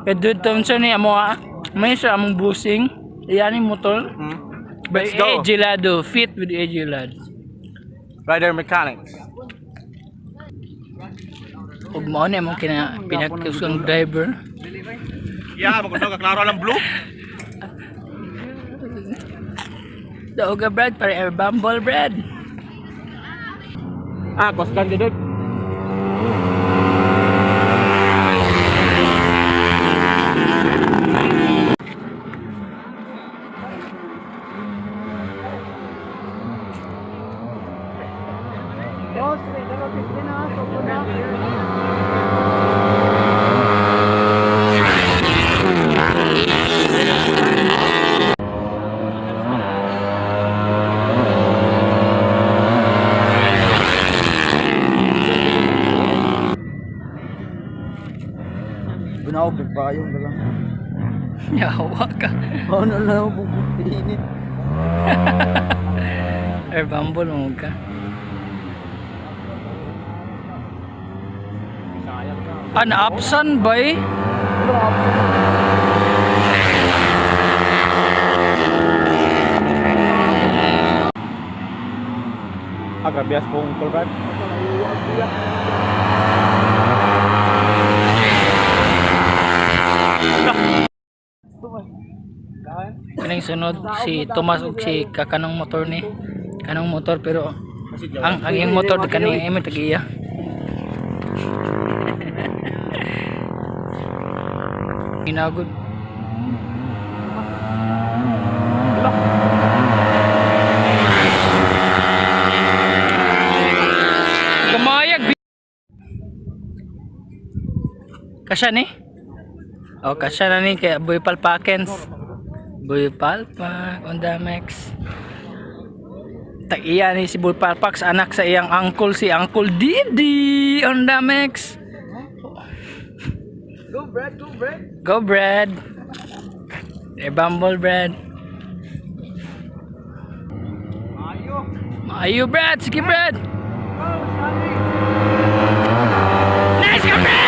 Edward Thompson ni amo may sa among busing. Iyan yung motor. By Let's go. AJ Lado. Fit with AJ Lado. Rider Mechanics. Ug mao ni among pinagkusang driver. Yeah, maganda ka klaro lang blue. Daoga bread para air bumble bread. Kostan dito. Binaw pagbayong na lang. Yawa ka. Ano lang mo init. Air bumble mo ka. Apsan bay? Agak bias pong kulban. Kaning sunod si Thomas ug si kakanong motor ni. Kanong motor pero ang iyang motor kaning imo tagiya. Inagod. Kamayag. Kasya ni? Oh, kasya na ni kay Boy Palpakens. Boy Palpak on the max. Tagiya ni si Boy Palpak sa anak sa iyang uncle si Uncle Didi on the max. Go Brad, go Brad. Go Brad. Bumble Brad. Maayo Brad, sige Brad. Nice ka Brad.